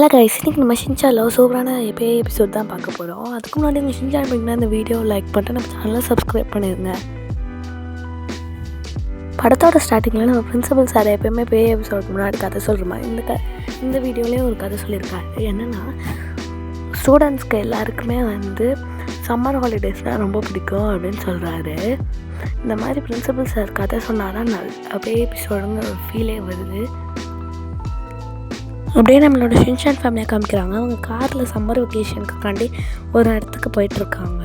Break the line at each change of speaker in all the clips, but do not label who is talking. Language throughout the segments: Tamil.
ஹலோ கைஸ், இன்றைக்கி நம்ம ஷின்சானில் சூப்பரான எபிசோட் தான் பார்க்க போகிறோம். அதுக்கு முன்னாடி நீங்கள் ஷின்சான் பண்ணிங்கன்னா இந்த வீடியோ லைக் பண்ணிட்டு நம்ம சேனலை சப்ஸ்கிரைப் பண்ணிடுங்க. படத்தோட ஸ்டார்டிங்கில் நம்ம பிரின்சிபல் சார் எப்போயுமே எபிசோடுக்கு முன்னாடி கதை சொல்கிற மாதிரி இந்த வீடியோலேயே ஒரு கதை சொல்லியிருக்காரு. என்னென்னா, ஸ்டூடெண்ட்ஸ்க்கு எல்லாருக்குமே சம்மர் ஹாலிடேஸ்னால் ரொம்ப பிடிக்கும் அப்படின்னு சொல்கிறாரு. இந்த மாதிரி பிரின்சிபல் சார் கதை சொன்னால் தான் எபிசோடுங்கிற ஒரு ஃபீலே வருது. அப்படியே நம்மளோட ஷின்சான் ஃபேமிலியை காமிக்கிறாங்க. அவங்க காரில் சம்மர் வெக்கேஷனுக்காண்டி ஒரு இடத்துக்கு போயிட்டுருக்காங்க.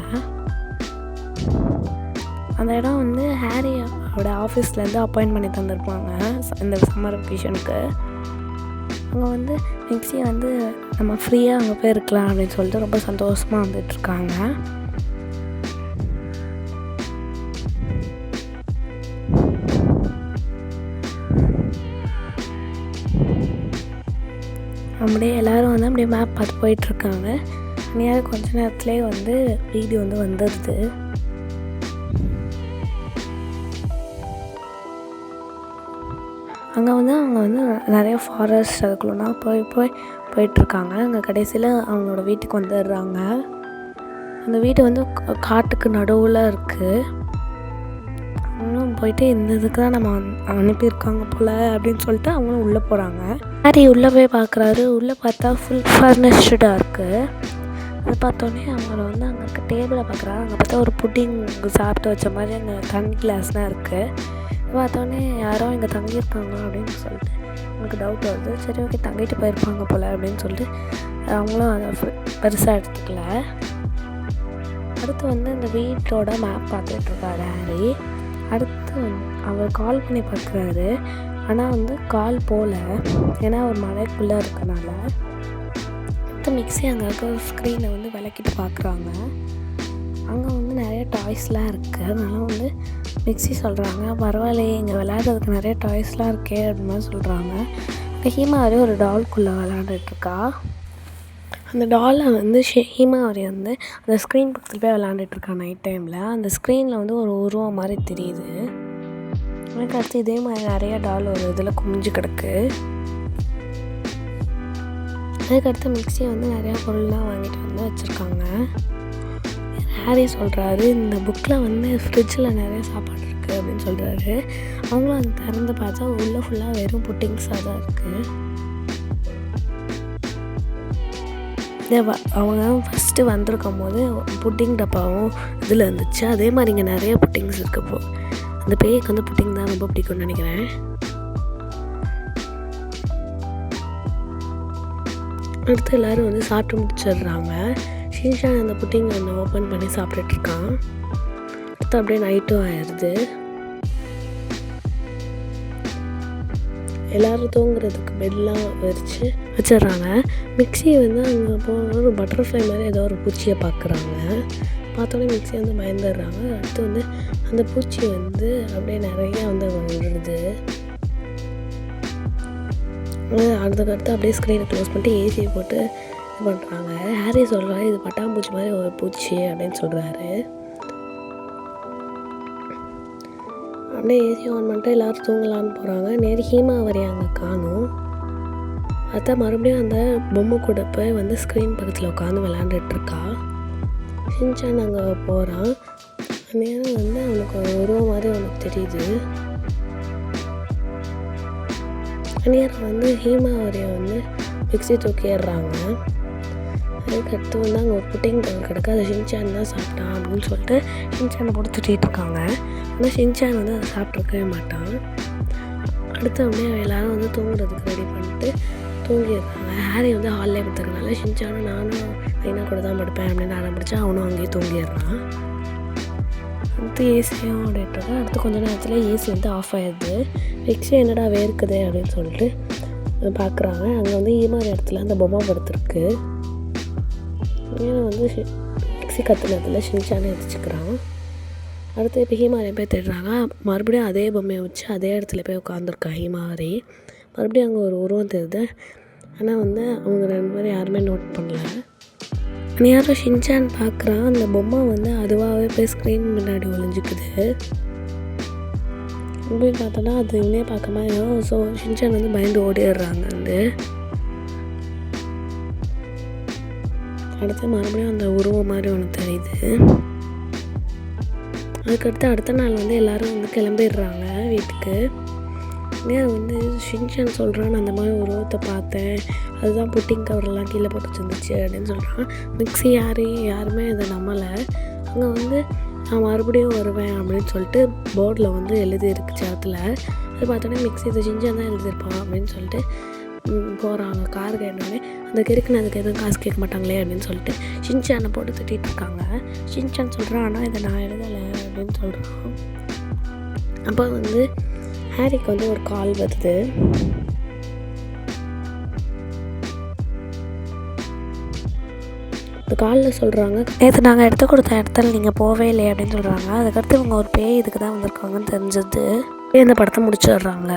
அந்த இடம் ஹாரியோட ஆஃபீஸ்லேருந்து அப்பாயிண்ட் பண்ணி தந்திருப்பாங்க இந்த சம்மர் வெக்கேஷனுக்கு. அங்கே நெக்ஸ்ட் நம்ம ஃப்ரீயாக அங்கே போய் இருக்கலாம் அப்படின்னு சொல்லிட்டு ரொம்ப சந்தோஷமாக வந்துட்டுருக்காங்க. அப்படியே எல்லோரும் அப்படியே மேப் பார்த்து போயிட்டுருக்காங்க. நேரம் கொஞ்ச நேரத்துலேயே வீடியோ வந்துடுது. அங்கே அவங்க நிறைய ஃபாரஸ்ட் அதுக்குள்ளனா போயிட்டுருக்காங்க. அங்கே கடைசியில் அவங்களோட வீட்டுக்கு வந்துடுறாங்க. அந்த வீடு காட்டுக்கு நடுவில் இருக்குது. அவங்களும் போயிட்டு இந்த இதுக்கு தான் நம்ம அனுப்பியிருக்காங்க போல் அப்படின்னு சொல்லிட்டு அவங்களும் உள்ளே போகிறாங்க. ஹாரி உள்ளே போய் பார்க்குறாரு. உள்ளே பார்த்தா ஃபுல் ஃபர்னிஷ்டாக இருக்குது. அது பார்த்தோன்னே அவங்கள அங்கே இருக்க டேபிளை பார்க்குறாங்க. அங்கே பார்த்தா ஒரு புட்டிங் சாப்பிட்டு வச்ச மாதிரி அங்கே தண்ணி கிளாஸ்லாம் இருக்குது. பார்த்தோன்னே யாரோ இங்கே தங்கியிருக்காங்க அப்படின்னு சொல்லிட்டு எனக்கு டவுட் வருது. சரி, ஓகே, தங்கிட்டு போயிருப்பாங்க போல் அப்படின்னு சொல்லிட்டு அவங்களும் அதை பெருசாக எடுத்துக்கல. அடுத்து இந்த வீட்டோட மேப் பார்த்துட்ருக்காரு ஹாரி. அடுத்து அவர் கால் பண்ணி பார்க்குறாரு. ஆனால் கால் போகல, ஏன்னா ஒரு மலைக்குள்ளே இருக்கனால. அடுத்து மிக்ஸி அங்கே இருக்க ஸ்க்ரீனை விளக்கிட்டு பார்க்குறாங்க. அங்கே நிறைய டாய்ஸ்லாம் இருக்குது. அதனால் மிக்ஸி சொல்கிறாங்க, பரவாயில்லையே, இங்கே விளையாடுறதுக்கு நிறைய டாய்ஸ்லாம் இருக்கே அப்படின்னு மாதிரி சொல்கிறாங்க. ஹீமாவரி ஒரு டால்குள்ளே விளையாண்டுட்ருக்கா. அந்த டாலை ஹீமாவரி அந்த ஸ்க்ரீன் பக்கத்தில் போய் விளாண்டுட்ருக்கா நைட் டைமில். அந்த ஸ்க்ரீனில் ஒரு உருவம் மாதிரி தெரியுது. எனக்கு அடுத்து இதே மாதிரி நிறைய டால் ஒரு இதில் குமிஞ்சு கிடக்கு. அதுக்கடுத்து மிக்ஸி நிறையா பொருள்லாம் வாங்கிட்டு வச்சுருக்காங்க. ஹாரி சொல்கிறாரு, இந்த புக்கில் ஃப்ரிட்ஜில் நிறைய சாப்பாடு இருக்குது அப்படின்னு சொல்கிறாரு. அவங்களும் அதை திறந்து பார்த்தா உள்ளே ஃபுல்லாக வெறும் புட்டிங்ஸாக தான் இருக்குது. அவங்க ஃபஸ்ட்டு வந்திருக்கும் போது புட்டிங் டப்பாவும் இதில் இருந்துச்சு. அதே மாதிரி இங்கே நிறைய புட்டிங்ஸ் இருக்கப்போ அந்த பேய்க்கு புட்டிங் தான் ரொம்ப பிடிக்கும்னு நினைக்கிறேன். அடுத்து எல்லோரும் சாப்பிட்டு முடிச்சிடுறாங்க. ஷின்சான் அந்த புட்டிங் ஓப்பன் பண்ணி சாப்பிட்டுட்ருக்கான். அடுத்து அப்படியே நைட்டும் ஆயிடுது. எல்லோரும் தூங்குறதுக்கு பெட்லாம் வச்சிடுறாங்க. மிக்ஸி அங்கே போன ஒரு பட்டர்ஃப்ளை மாதிரி ஏதோ ஒரு பூச்சியை பார்க்குறாங்க. பார்த்தோன்னே மிக்ஸி பயந்துடுறாங்க. அடுத்து அந்த பூச்சி அப்படியே நிறையா விழுது. அதுக்கடுத்து அப்படியே ஸ்க்ரீனை க்ளோஸ் பண்ணிட்டு ஏசியை போட்டு இது பண்ணுறாங்க. ஹாரி சொல்கிறாரு, இது பட்டாம்பூச்சி மாதிரி ஒரு பூச்சி அப்படின்னு சொல்கிறாரு. அப்படியே ஏசி ஆன் பண்ணிட்டு எல்லோரும் தூங்கலான்னு போகிறாங்க. நேரு ஹீமாவரி அங்கே காணும். அதான் மறுபடியும் அந்த பொம்மை கூட போய் ஸ்க்ரீன் பக்கத்தில் உட்காந்து விளாண்டுட்ருக்கா. ஷின்சான் அங்கே போகிறான். நேரம் அவனுக்கு ஒரு உருவம் மாதிரி அவனுக்கு தெரியுது. நேரம் ஹீமாவரியை மிக்ஸி தூக்கிடுறாங்க. அதுக்கடுத்து அங்கே ஒரு புட்டிங் கிடக்கு. அதை ஷின்சான் தான் சாப்பிட்டான் அப்படின்னு சொல்லிட்டு ஷின்சானை போட்டு திட்டிகிட்டு இருக்காங்க. ஆனால் ஷின்சான் அதை சாப்பிட்ருக்கவே மாட்டான். அடுத்து அப்படியே எல்லோரும் தூங்குறதுக்கு ரெடி பண்ணிட்டு தூங்கிடுறாங்க. ஹாரி ஹாலில் படுத்துறதுனால ஷின்சானும் நானும் ஐனா கூட தான் படுப்பேன் அப்படின்னு ஆடம் பிடிச்சா அவனும் அங்கேயே தூங்கிடுறான். அடுத்து ஏசியும் ஓடிட்டுருக்கா. அடுத்து கொஞ்ச நேரத்தில் ஏசி ஆஃப் ஆகிடுது. மிக்ஸி என்னடா வேர்க்குது அப்படின்னு சொல்லிட்டு பார்க்குறாங்க. அங்கே ஈமாரி இடத்துல அந்த பொம்மை படுத்துருக்கு. மிக்ஸி கத்துனதில் ஷின்சானை எதிர்த்துக்கிறான். அடுத்து இப்போ ஹீமாவரி போய் தேடுறாங்க. மறுபடியும் அதே பொம்மையை வச்சு அதே இடத்துல போய் உட்காந்துருக்கா ஹீமாவரி. மறுபடியும் அங்கே ஒரு உருவம் தெரியுது. ஆனால் அவங்க ரெண்டு பேரும் யாருமே நோட் பண்ணல. யாரும் ஷின்சான் பார்க்குறான். அந்த பொம்மை அதுவாகவே போய் ஸ்க்ரீன் முன்னாடி ஒளிஞ்சிக்குது. அப்படின்னு பார்த்தோன்னா அது இவனே பார்க்க மாதிரி. ஸோ ஷின்சான் பயந்து ஓடிடுறாங்க. அடுத்து மறுபடியும் அந்த உருவம் மாதிரி ஒன்று தெரியுது. அதுக்கடுத்து அடுத்த நாள் வந்து எல்லோரும் வந்து கிளம்பிடுறாங்க வீட்டுக்கு. ஏன் வந்து ஷின்சான் சொல்கிறான், அந்த மாதிரி உருவத்தை பார்த்தேன், அதுதான் புட்டிங் கவரெல்லாம் கீழே போட்டு வச்சுருந்துச்சு அப்படின்னு சொல்கிறான். மிக்ஸி யாருமே அதை நம்பலை. அங்கே வந்து நான் மறுபடியும் வருவேன் அப்படின்னு சொல்லிட்டு போர்டில் வந்து எழுதியிருக்கு சேத்தில். அது பார்த்தோன்னே மிக்ஸி இதை ஷின்சான் தான் எழுதியிருப்பான் அப்படின்னு சொல்லிட்டு போகிறாங்க. கார் கேட்டோடனே அந்த கிறுக்குன்னு அதுக்கு எதுவும் காசு கேட்க மாட்டாங்களே அப்படின்னு சொல்லிட்டு ஷின்சானை போட்டு திட்டிகிட்டு இருக்காங்க. ஷின்சான் சொல்கிறான், ஆனால் இதை நான் எழுதலை அப்படின்னு சொல்கிறான். அப்போ வந்து ஹாரிக்கு வந்து ஒரு கால் வருது. இந்த காலில் சொல்கிறாங்க, நேற்று நாங்கள் எடுத்து கொடுத்த இடத்துல நீங்கள் போவே இல்லை அப்படின்னு சொல்கிறாங்க. அதுக்கடுத்து இவங்க ஒரு பேய் இதுக்கு தான் வந்திருக்காங்கன்னு தெரிஞ்சது. இந்த படத்தை முடிச்சிடுறாங்க.